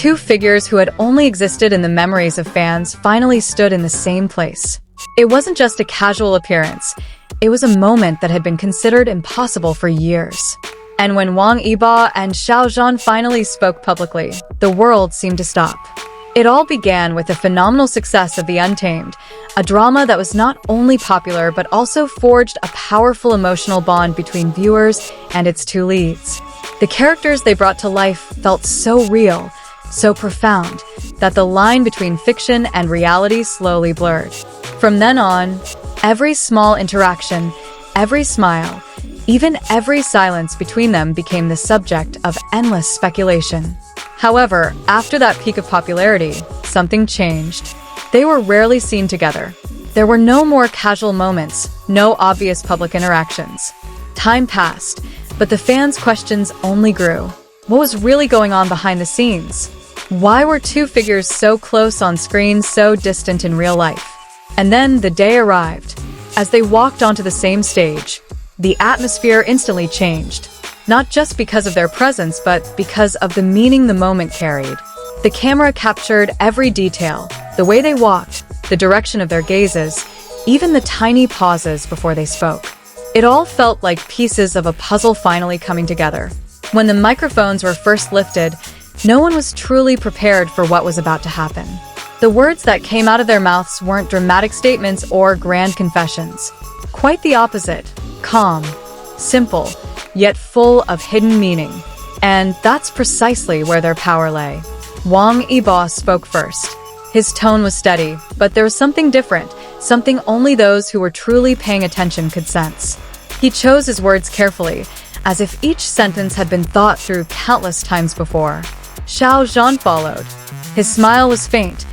two figures who had only existed in the memories of fans finally stood in the same place. It wasn't just a casual appearance. It was a moment that had been considered impossible for years. And when Wang Yibo and Xiao Zhan finally spoke publicly, the world seemed to stop. It all began with the phenomenal success of The Untamed, a drama that was not only popular but also forged a powerful emotional bond between viewers and its two leads. The characters they brought to life felt so real, so profound, that the line between fiction and reality slowly blurred. From then on, every small interaction, every smile, even every silence between them became the subject of endless speculation. However, after that peak of popularity, something changed. They were rarely seen together. There were no more casual moments, no obvious public interactions. Time passed, but the fans' questions only grew. What was really going on behind the scenes? Why were two figures so close on screen, so distant in real life? And then the day arrived. As they walked onto the same stage, the atmosphere instantly changed. Not just because of their presence, but because of the meaning the moment carried. The camera captured every detail, the way they walked, the direction of their gazes, even the tiny pauses before they spoke. It all felt like pieces of a puzzle finally coming together. When the microphones were first lifted, no one was truly prepared for what was about to happen. The words that came out of their mouths weren't dramatic statements or grand confessions. Quite the opposite. Calm, simple, yet full of hidden meaning. And that's precisely where their power lay. Wang Yibo spoke first. His tone was steady, but there was something different, something only those who were truly paying attention could sense. He chose his words carefully, as if each sentence had been thought through countless times before. Xiao Zhan followed. His smile was faint,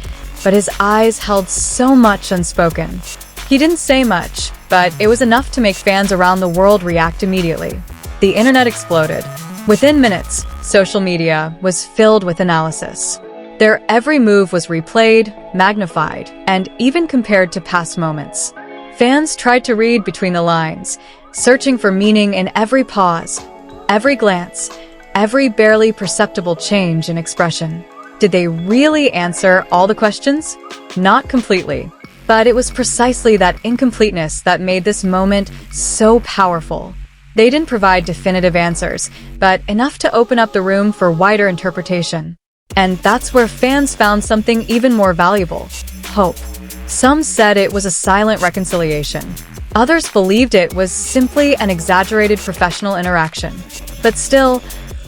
but his eyes held so much unspoken. He didn't say much, but it was enough to make fans around the world react immediately. The internet exploded. Within minutes, social media was filled with analysis. Their every move was replayed, magnified, and even compared to past moments. Fans tried to read between the lines, searching for meaning in every pause, every glance, every barely perceptible change in expression. Did they really answer all the questions? Not completely. But it was precisely that incompleteness that made this moment so powerful. They didn't provide definitive answers, but enough to open up the room for wider interpretation. And that's where fans found something even more valuable: hope. Some said it was a silent reconciliation. Others believed it was simply an exaggerated professional interaction. But still,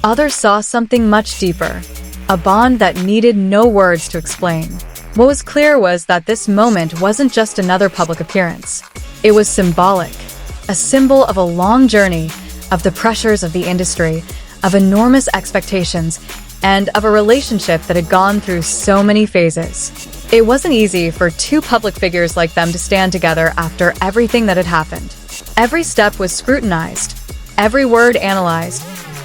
others saw something much deeper, a bond that needed no words to explain. What was clear was that this moment wasn't just another public appearance. It was symbolic, a symbol of a long journey, of the pressures of the industry, of enormous expectations, and of a relationship that had gone through so many phases. It wasn't easy for two public figures like them to stand together after everything that had happened. Every step was scrutinized, every word analyzed,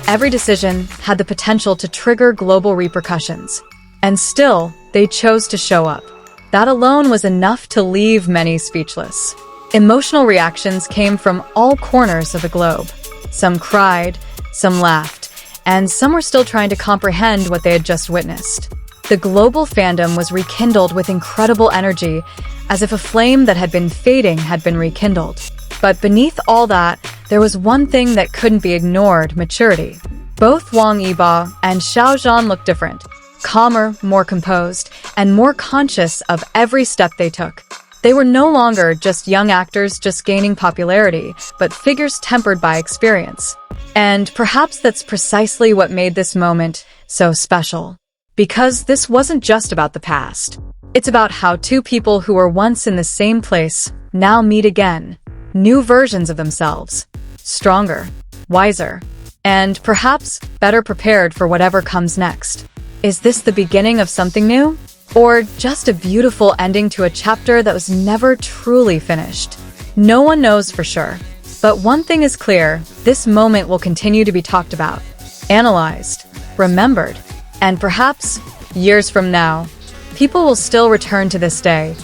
every decision had the potential to trigger global repercussions. And still, they chose to show up. That alone was enough to leave many speechless. Emotional reactions came from all corners of the globe. Some cried, some laughed, and some were still trying to comprehend what they had just witnessed. The global fandom was rekindled with incredible energy, as if a flame that had been fading had been rekindled. But beneath all that, there was one thing that couldn't be ignored: maturity. Both Wang Yibo and Xiao Zhan looked different. Calmer, more composed, and more conscious of every step they took. They were no longer just young actors just gaining popularity, but figures tempered by experience. And perhaps that's precisely what made this moment so special. Because this wasn't just about the past. It's about how two people who were once in the same place now meet again. New versions of themselves. Stronger, wiser, and perhaps better prepared for whatever comes next. Is this the beginning of something new? Or just a beautiful ending to a chapter that was never truly finished? No one knows for sure. But one thing is clear: this moment will continue to be talked about, analyzed, remembered, and perhaps, years from now, people will still return to this day,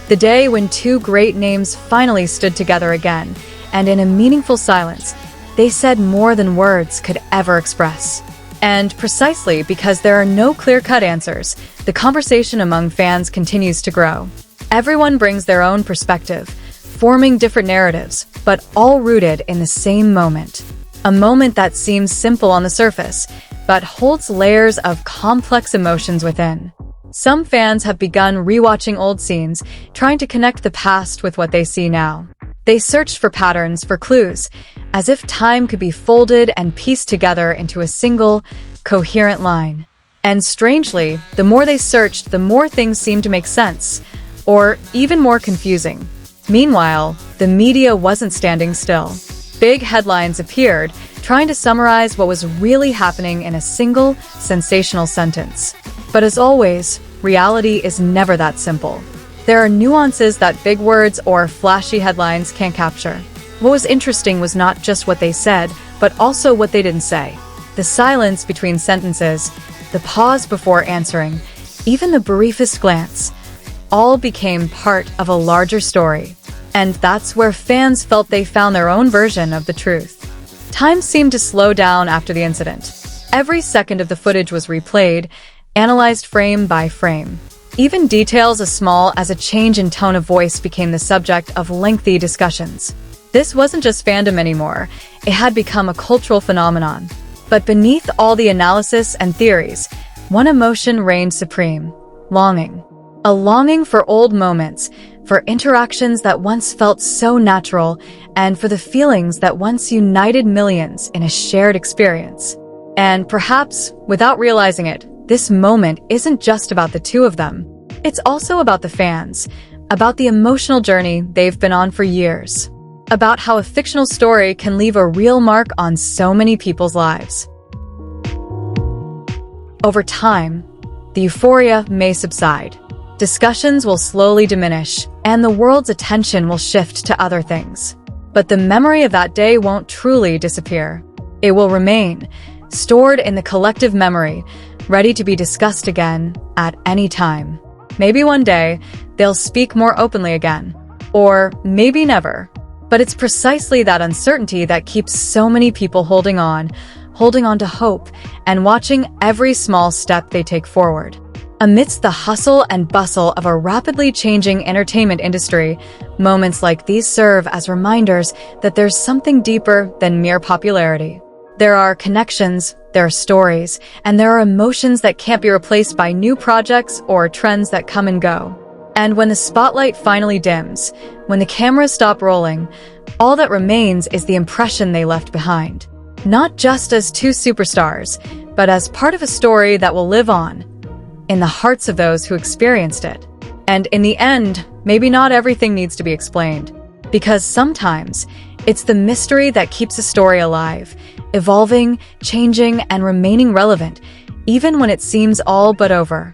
the day when two great names finally stood together again, and in a meaningful silence, they said more than words could ever express. And precisely because there are no clear-cut answers, the conversation among fans continues to grow. Everyone brings their own perspective, forming different narratives, but all rooted in the same moment. A moment that seems simple on the surface, but holds layers of complex emotions within. Some fans have begun rewatching old scenes, trying to connect the past with what they see now. They searched for patterns, for clues, as if time could be folded and pieced together into a single, coherent line. And strangely, the more they searched, the more things seemed to make sense, or even more confusing. Meanwhile, the media wasn't standing still. Big headlines appeared, trying to summarize what was really happening in a single, sensational sentence. But as always, reality is never that simple. There are nuances that big words or flashy headlines can't capture. What was interesting was not just what they said, but also what they didn't say. The silence between sentences, the pause before answering, even the briefest glance, all became part of a larger story. And that's where fans felt they found their own version of the truth. Time seemed to slow down after the incident. Every second of the footage was replayed, analyzed frame by frame. Even details as small as a change in tone of voice became the subject of lengthy discussions. This wasn't just fandom anymore, it had become a cultural phenomenon. But beneath all the analysis and theories, one emotion reigned supreme: longing. A longing for old moments, for interactions that once felt so natural, and for the feelings that once united millions in a shared experience. And perhaps, without realizing it, this moment isn't just about the two of them. It's also about the fans, about the emotional journey they've been on for years, about how a fictional story can leave a real mark on so many people's lives. Over time, the euphoria may subside. Discussions will slowly diminish, and the world's attention will shift to other things. But the memory of that day won't truly disappear. It will remain, stored in the collective memory, ready to be discussed again at any time. Maybe one day, they'll speak more openly again. Or maybe never. But it's precisely that uncertainty that keeps so many people holding on to hope, and watching every small step they take forward. Amidst the hustle and bustle of a rapidly changing entertainment industry, moments like these serve as reminders that there's something deeper than mere popularity. There are connections, there are stories, and there are emotions that can't be replaced by new projects or trends that come and go. And when the spotlight finally dims, when the cameras stop rolling, all that remains is the impression they left behind. Not just as two superstars, but as part of a story that will live on, in the hearts of those who experienced it. And in the end, maybe not everything needs to be explained, because sometimes it's the mystery that keeps a story alive, evolving, changing, and remaining relevant, even when it seems all but over.